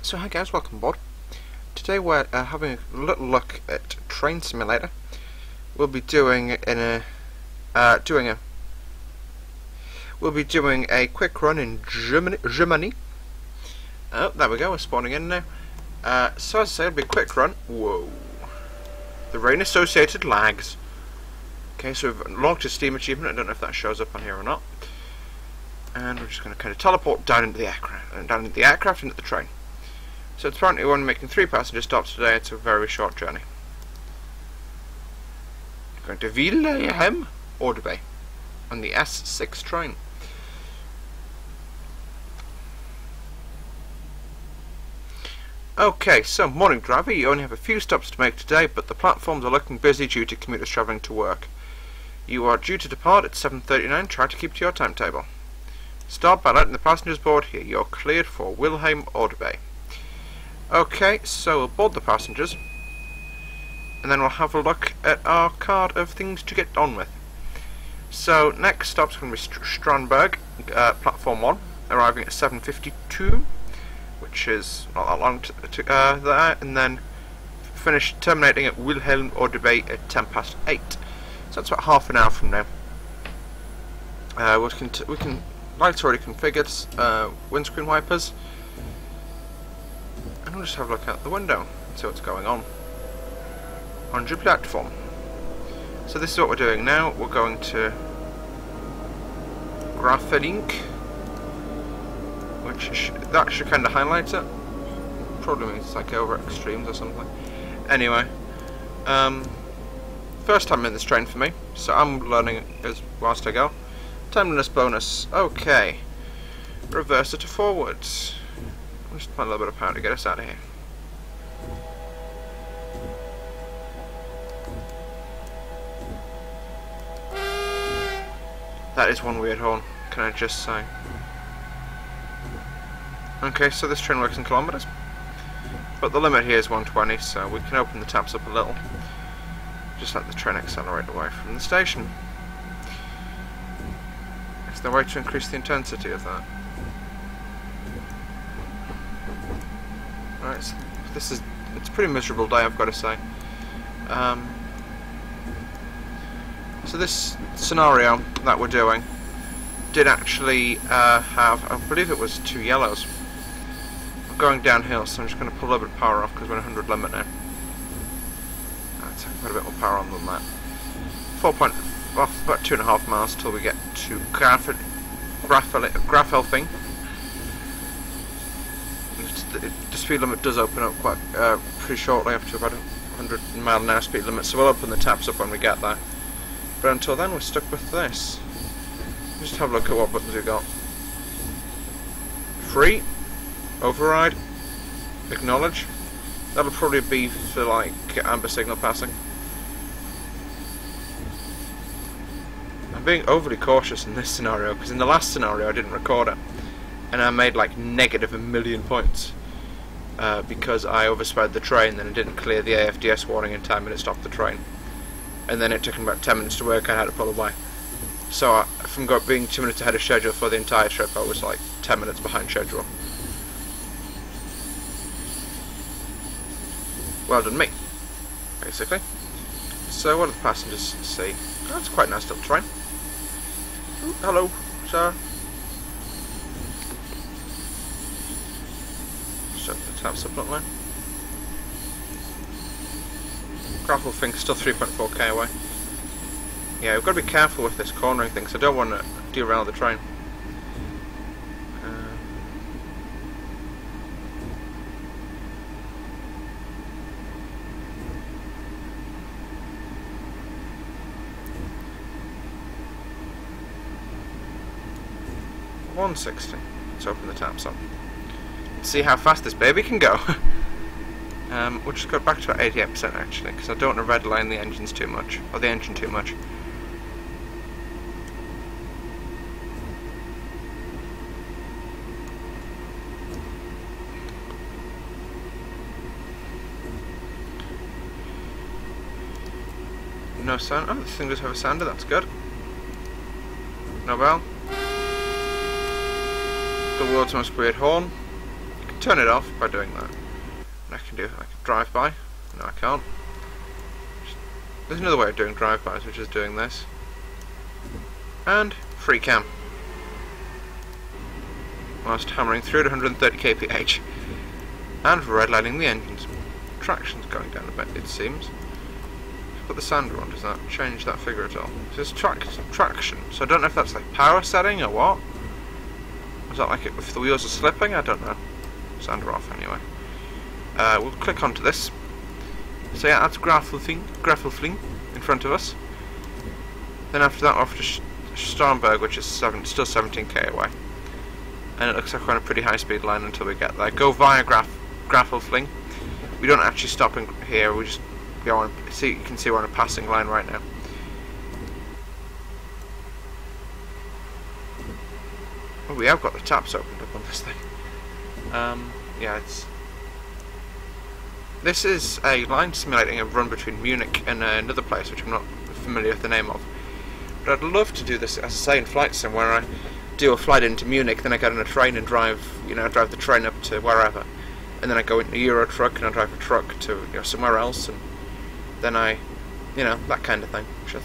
So hi guys, welcome aboard. Today we're having a little look at Train Simulator. We'll be doing a quick run in Germany. Oh, there we go. We're spawning in now. So as I say, it'll be a quick run. Whoa! The rain-associated lags. Okay, so we've unlocked a Steam achievement. I don't know if that shows up on here or not. And we're just going to kind of teleport down into the aircraft, into the train. So it's apparently we're only making 3 passenger stops today. It's a very short journey. Going to Wilhelm Ordway on the S6 train. Okay, so morning driver, you only have a few stops to make today, but the platforms are looking busy due to commuters travelling to work. You are due to depart at 7:39. Try to keep to your timetable. Start by letting the passengers board here. You're cleared for Wilhelm Ordway. Okay, so we'll board the passengers, and then we'll have a look at our card of things to get on with. So next stop's going to be Strandberg, platform 1, arriving at 7:52, which is not that long there, and then terminating at Wilhelm Ordway at 8:10. So that's about half an hour from now. We can lights already configured, windscreen wipers. And we'll just have a look out the window and see what's going on your platform. So this is what we're doing now. We're going to Drving, which that should kind of highlight it. Probably means it's like over extremes or something. Anyway, first time in this train for me, so I'm learning as whilst I go. Timeliness bonus. Okay, reverse it to forwards. I'll just find a little bit of power to get us out of here. That is one weird horn, can I just say. Okay, so this train works in kilometres, but the limit here is 120, so we can open the taps up a little. Just let the train accelerate away from the station. Is there a way to increase the intensity of that? Right, so it's a pretty miserable day, I've got to say. So this scenario that we're doing did actually have, I believe it was 2 yellows. I'm going downhill, so I'm just going to pull a little bit of power off because we're at 100 limit now. Let's put a bit more power on than that. About 2.5 miles till we get to Drving. The speed limit does open up quite pretty shortly after about 100 mile/h speed limit, so we'll open the taps up when we get there. But until then, we're stuck with this. Just have a look at what buttons we've got. Free, override, acknowledge. That'll probably be for like amber signal passing. I'm being overly cautious in this scenario because in the last scenario I didn't record it, and I made like negative 1,000,000 points because I oversped the train and it didn't clear the AFDS warning in time and it stopped the train. And then it took about 10 minutes to work out how to pull away. So from being 2 minutes ahead of schedule for the entire trip, I was like 10 minutes behind schedule. Well done me, basically. So what do the passengers see? Oh, that's quite a nice little train. Ooh, hello, sir. The taps up, don't we? Grapple thing's still 3.4k away. Yeah, we've got to be careful with this cornering thing, so I don't want to derail the train. $160. Let's open the taps up. Let's see how fast this baby can go. We'll just go back to about 88% actually, because I don't want to redline the engines too much, or the engine too much. No sound. Oh, this thing does have a sounder, that's good. No bell. The world's most weird horn. turn it off by doing that. And I can drive by. No, I can't. There's another way of doing drive-bys, which is doing this. And free cam. Whilst hammering through at 130 kph. And redlining the engines. Traction's going down a bit, it seems. Put the sander on, does that change that figure at all? It says traction, so I don't know if that's like power setting or what. Is that like if the wheels are slipping? I don't know. Sander off anyway. We'll click onto this. So yeah, that's Graffelfling in front of us. Then after that, off to Starnberg, which is still 17k away. And it looks like we're on a pretty high speed line until we get there. Go via Graffelfling. We don't actually stop in here. We just go on. See, you can see we're on a passing line right now. Oh, we have got the taps opened up on this thing. Yeah, this is a line simulating a run between Munich and another place, which I'm not familiar with the name of. But I'd love to do this, as I say, in flight sim, where I do a flight into Munich, then I get on a train and drive the train up to wherever, and then I go into a Euro truck and I drive a truck to somewhere else, and then I, that kind of thing. Which I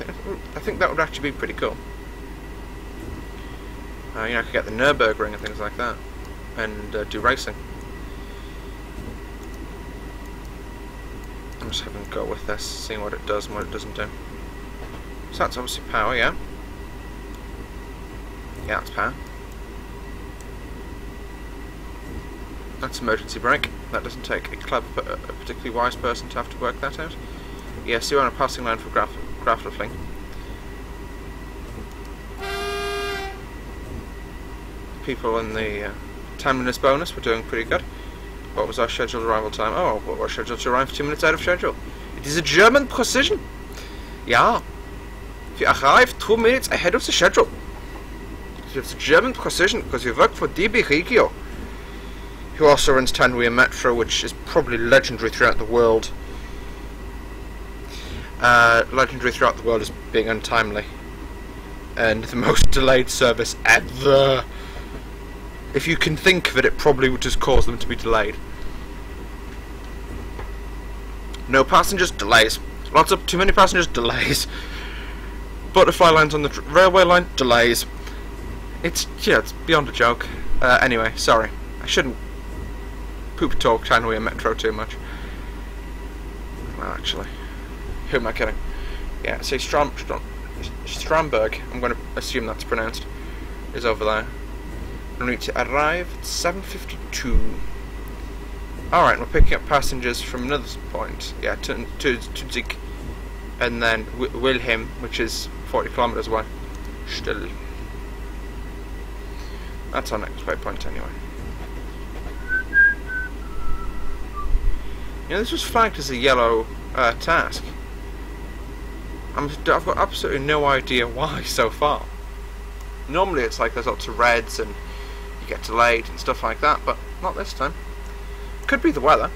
think that would actually be pretty cool. I could get the Nürburgring and things like that, and do racing. I'm just having a go with this, seeing what it does and what it doesn't do. So that's obviously power, yeah. Yeah, that's power. That's emergency brake. That doesn't take a particularly wise person to have to work that out. Yeah, so you're on a passing line for Graffelfling. People in the timeliness bonus were doing pretty good. What was our scheduled arrival time? Oh, we're scheduled to arrive 2 minutes out of schedule. It is a German precision. Yeah. We arrived 2 minutes ahead of the schedule. It's a German precision because we work for DB Regio, who also runs Drving Metro, which is probably legendary throughout the world. Legendary throughout the world as being untimely. And the most delayed service ever. If you can think of it, it probably would just cause them to be delayed. No passengers, delays. Too many passengers, delays. Butterfly lines on the railway line, delays. It's beyond a joke. Anyway, sorry. I shouldn't poop talk Drving Metro too much. Well, actually, who am I kidding? Yeah, say Stromberg, I'm going to assume that's pronounced, is over there. We need to arrive at 7:52. Alright, we're picking up passengers from another point. Yeah, to Zig. And then Wilhelm, which is 40 kilometers away. Still. That's our next waypoint anyway. This was flagged as a yellow task. I've got absolutely no idea why so far. Normally it's like there's lots of reds and you get delayed and stuff like that, but not this time. Could be the weather.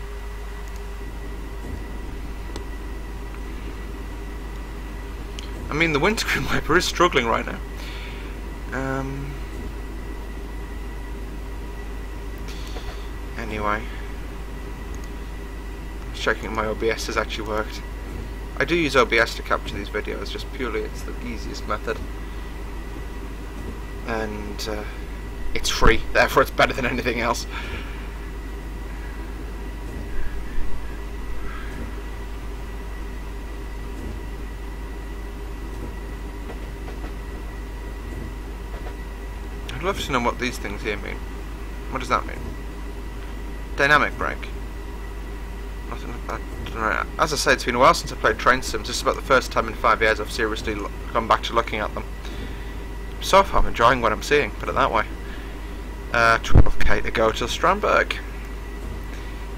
I mean, the windscreen wiper is struggling right now. Anyway, checking if my OBS has actually worked. I do use OBS to capture these videos, just purely it's the easiest method. And it's free, therefore it's better than anything else. I'd love to know what these things here mean. What does that mean? Dynamic brake. Nothing like that. I don't know. As I say, it's been a while since I played train sims. This is about the first time in 5 years I've seriously gone back to looking at them. So far I'm enjoying what I'm seeing, put it that way. 12k to go till Stromberg.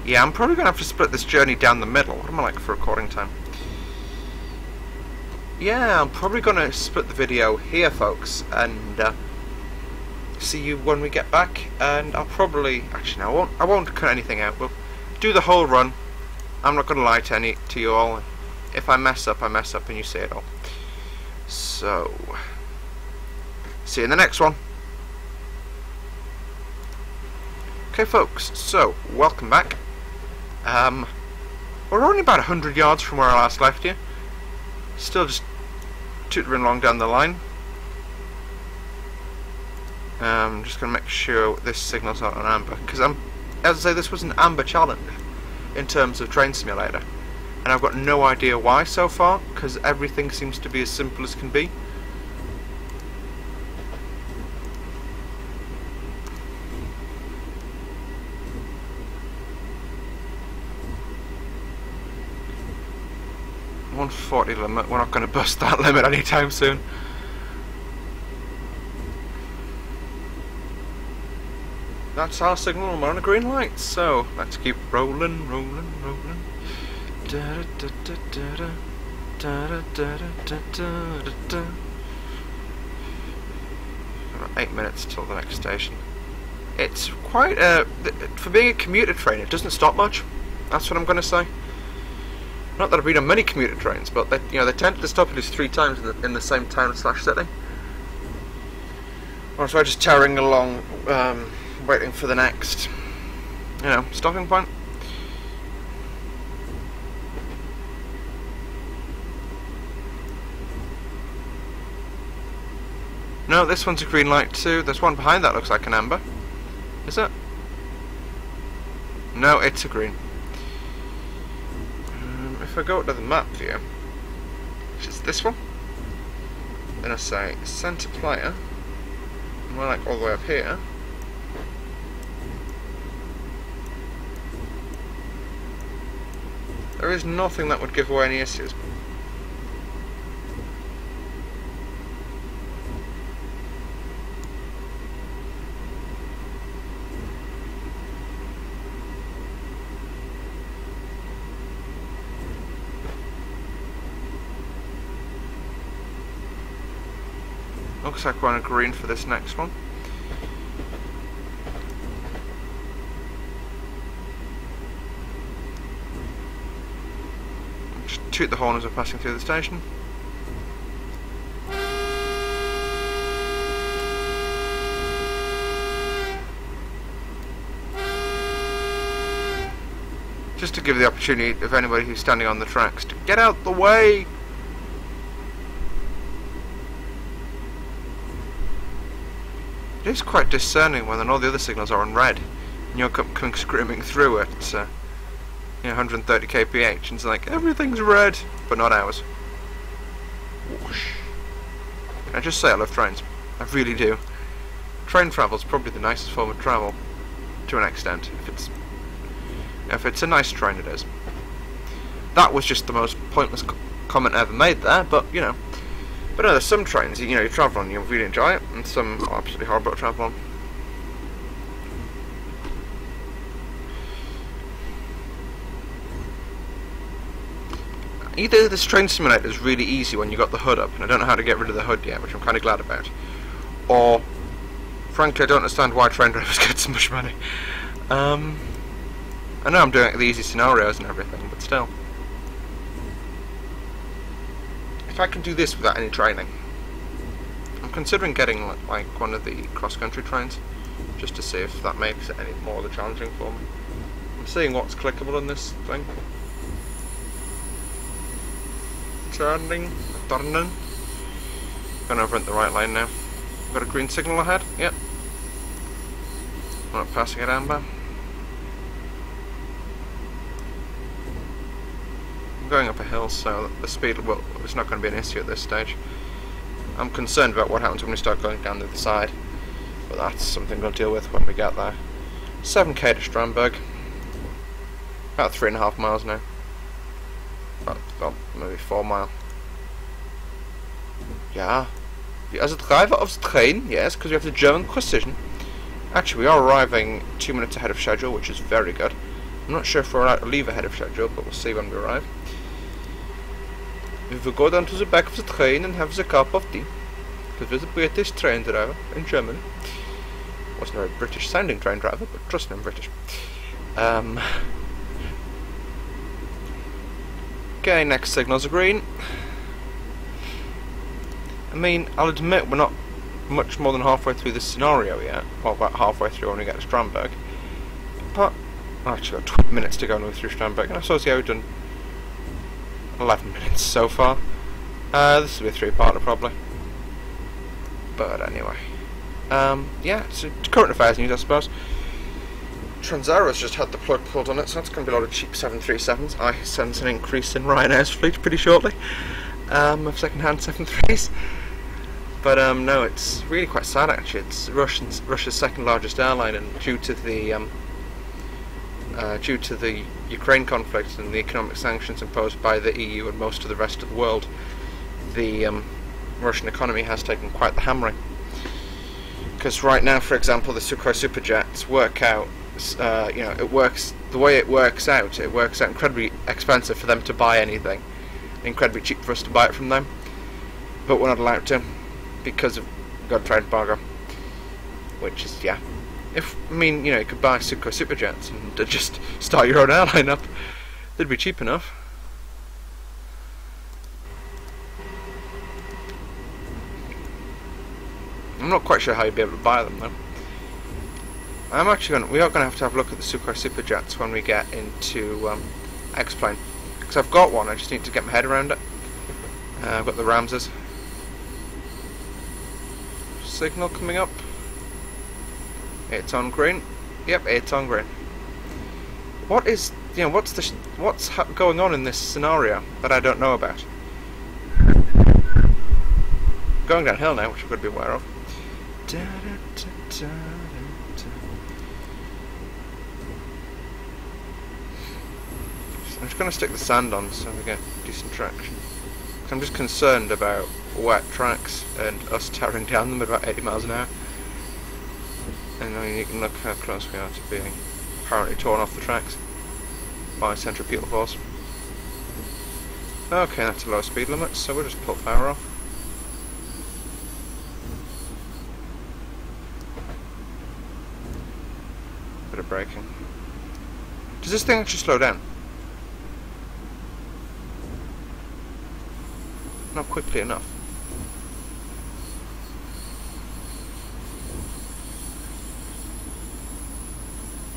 Yeah, I'm probably going to have to split this journey down the middle. What am I like for recording time? Yeah, I'm probably going to split the video here, folks, and see you when we get back. And I'll probably... Actually, no, I won't cut anything out. We'll do the whole run. I'm not going to lie to you all. If I mess up, I mess up and you see it all. So... see you in the next one. Okay folks, so welcome back. We're only about 100 yards from where I last left you. Still just tutoring along down the line. I'm just going to make sure this signal's not an amber, because as I say, this was an amber challenge in terms of Train Simulator, and I've got no idea why so far, because everything seems to be as simple as can be. .140 limit, we're not going to bust that limit anytime soon. That's our signal and we're on a green light, so let's keep rolling. About 8 minutes till the next station. It's quite for being a commuter train, it doesn't stop much. That's what I'm going to say. Not that I've been on many commuter trains, but they tend to stop at least 3 times in the same town/city. Or so I'm just tearing along, waiting for the next, stopping point. No, this one's a green light too. There's one behind that looks like an amber. Is it? No, it's a green. If I go to the map view, which is this one, then I say centre player, and we're like all the way up here. There is nothing that would give away any issues. Looks like we're on a green for this next one. Just toot the horn as we're passing through the station. Just to give the opportunity of anybody who's standing on the tracks to get out the way. It is quite discerning when all the other signals are on red and you're coming screaming through at 130 kph, and it's like everything's red but not ours. Whoosh. Can I just say I love trains? I really do. Train travel's probably the nicest form of travel to an extent. If it's a nice train, it is. That was just the most pointless comment ever made there, but But no, there's some trains you travel on, you really enjoy it, and some are absolutely horrible to travel on. Either this Train Simulator is really easy when you got the hood up, and I don't know how to get rid of the hood yet, which I'm kind of glad about, or frankly I don't understand why train drivers get so much money. I know I'm doing the easy scenarios and everything, but still. If I can do this without any training, I'm considering getting like one of the cross-country trains, just to see if that makes it any more challenging for me. I'm seeing what's clickable in this thing. Turning. Going over at the right lane now. Got a green signal ahead. Yep. I'm not passing it amber. Going up a hill, so the speed it's not going to be an issue at this stage. I'm concerned about what happens when we start going down the other side, but that's something we'll deal with when we get there. 7k to Strandberg. About 3.5 miles now. Well, maybe 4 miles. Yeah. As a driver of the train, yes, because we have the German precision. Actually, we are arriving 2 minutes ahead of schedule, which is very good. I'm not sure if we're allowed to leave ahead of schedule, but we'll see when we arrive. We will go down to the back of the train and have the cup of tea. Because we're the British train driver in Germany. Wasn't a very British sounding train driver, but trust me, I'm British. Okay, next signals are green. I mean, I'll admit we're not much more than halfway through this scenario yet. Well, about halfway through when we get to Strandberg. part... I've actually got 12 minutes to go and move through Sternberg, and I suppose, yeah, we've done 11 minutes so far. This will be a three-parter, probably. But anyway. Yeah, it's current affairs news, I suppose. Transaero's just had the plug pulled on it, so that's going to be a lot of cheap 737s. I sense an increase in Ryanair's fleet pretty shortly, of second-hand 73s. But no, it's really quite sad actually. It's Russia's second largest airline, and due to the Ukraine conflict and the economic sanctions imposed by the EU and most of the rest of the world, the Russian economy has taken quite the hammering. Because right now, for example, the Sukhoi Superjets work out, it works the way it works out. It works out incredibly expensive for them to buy anything, incredibly cheap for us to buy it from them. But we're not allowed to because of got a trade embargo. Which is, yeah. You could buy Sukhoi Superjets and just start your own airline up. They'd be cheap enough. I'm not quite sure how you'd be able to buy them though. We are going to have a look at the Sukhoi Superjets when we get into X-Plane, because I've got one. I just need to get my head around it. I've got the Ramses. Signal coming up. It's on green. Yep, it's on green. What is, what's going on in this scenario that I don't know about? Going downhill now, which I've got to be aware of. I'm just going to stick the sand on so we get decent traction. I'm just concerned about wet tracks and us tearing down them at about 80 miles an hour. And then you can look how close we are to being apparently torn off the tracks by centripetal force. Okay, that's a low speed limit, so we'll just pull power off. Bit of braking. Does this thing actually slow down? Not quickly enough.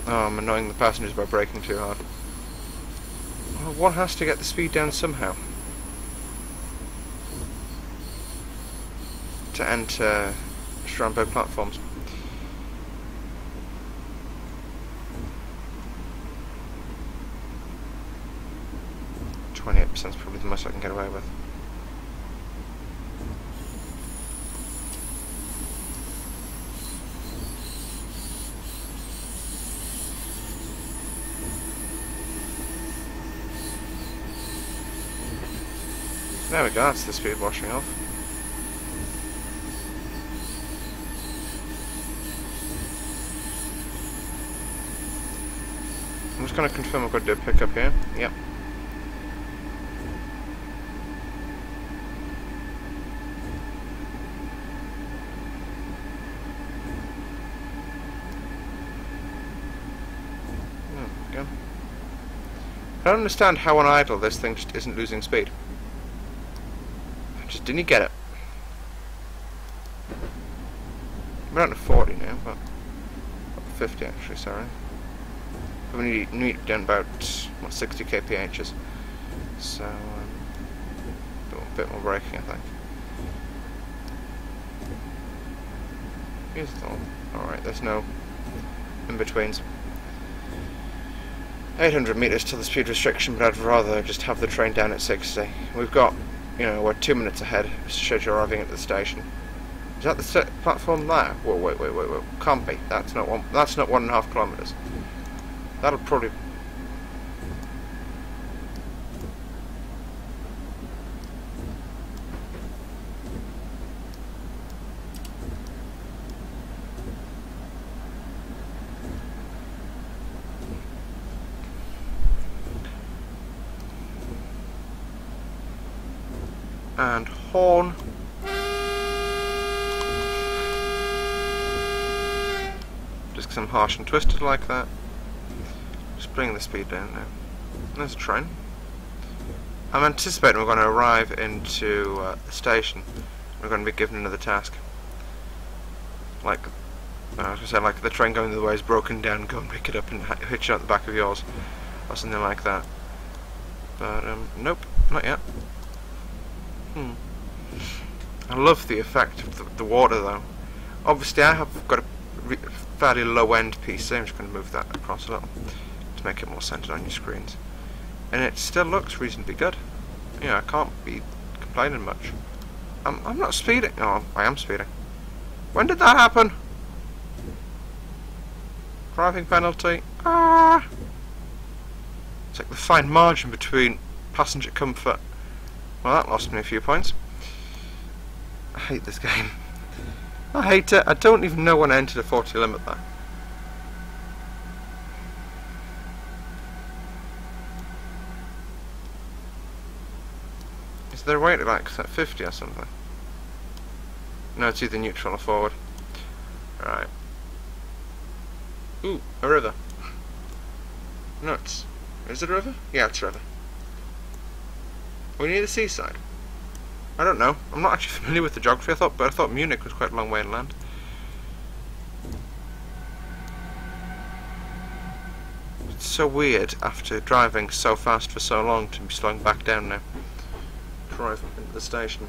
Oh, I'm annoying the passengers by braking too hard. Well, one has to get the speed down somehow to enter Sternberg platforms. %28 is probably the most I can get away with. There we go, that's the speed washing off. I'm just going to confirm I've got to do a pickup here. Yep. There we go. I don't understand how on idle this thing just isn't losing speed. Just didn't get it. We're down to 40 now, but 50 actually, sorry. We need to do about 60 kphs, so a bit more braking, I think. Here's the alright, there's no in-betweens. 800 meters to the speed restriction, but I'd rather just have the train down at 60. We've got, we're 2 minutes ahead of schedule arriving at the station. Is that the platform there? Whoa, wait. Can't be. That's not 1.5 kilometers. That'll probably... And horn. Just because I'm harsh and twisted like that. Just bring the speed down now. There's a train. I'm anticipating we're going to arrive into the station. We're going to be given another task. Like I was going to say, like, the train going the other way is broken down, go and pick it up and hitch it at the back of yours, or something like that. But, nope, not yet. I love the effect of the water, though. Obviously, I have got a fairly low-end PC. I'm just going to move that across a little to make it more centered on your screens. And it still looks reasonably good. Yeah, I can't be complaining much. I'm not speeding. Oh, I am speeding. When did that happen? Driving penalty. Ah! It's like the fine margin between passenger comfort. Well, that lost me a few points. I hate this game. I hate it. I don't even know when I entered a 40 limit there. Is there a way to like set 50 or something? No, it's either neutral or forward. Right. Ooh, a river. Nuts. Is it a river? Yeah, it's a river. Are we near the seaside? I don't know. I'm not actually familiar with the geography, but I thought Munich was quite a long way inland. It's so weird after driving so fast for so long to be slowing back down now. Drive into the station.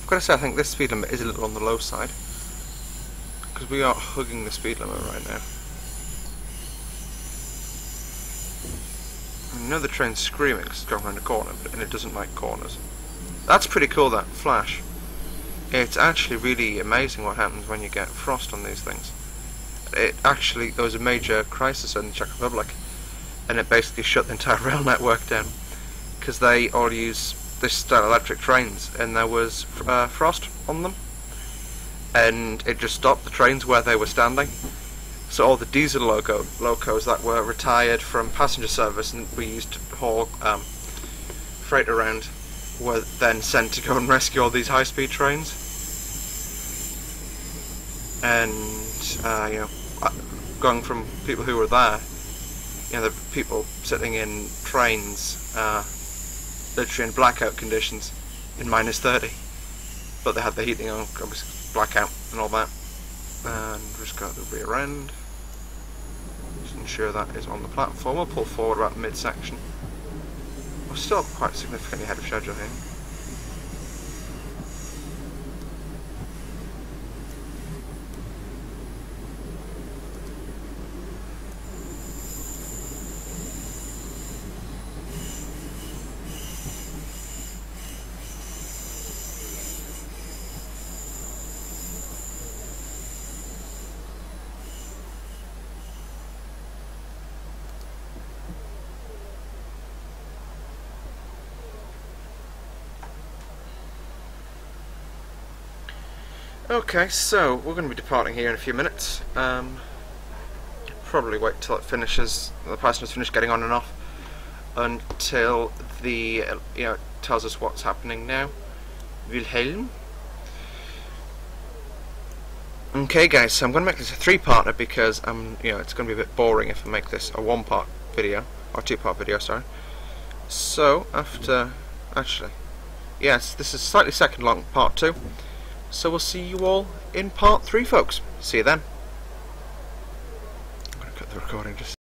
I've got to say, I think this speed limit is a little on the low side, because we are hugging the speed limit right now. I know the train's screaming because it's going around a corner, and it doesn't like corners. That's pretty cool, that flash. It's actually really amazing what happens when you get frost on these things. There was a major crisis in the Czech Republic, and it basically shut the entire rail network down, because they all use this style electric trains, and there was frost on them, and it just stopped the trains where they were standing. So all the diesel locos that were retired from passenger service and we used to haul freight around were then sent to go and rescue all these high-speed trains. And you know, going from people who were there, you know, the people sitting in trains literally in blackout conditions in -30, but they had the heating on, obviously blackout and all that. And just got the rear end, just ensure that is on the platform. We'll pull forward about mid-section. We're still quite significantly ahead of schedule here. Okay, so we're going to be departing here in a few minutes. Probably wait till it finishes, the passengers finish getting on and off, until the tells us what's happening now. Wilhelm. Okay, guys, so I'm going to make this a three-parter because it's going to be a bit boring if I make this a one-part video or two-part video. Sorry. So yes, this is slightly second long, part 2. So we'll see you all in part 3, folks. See you then. I'm going to cut the recording just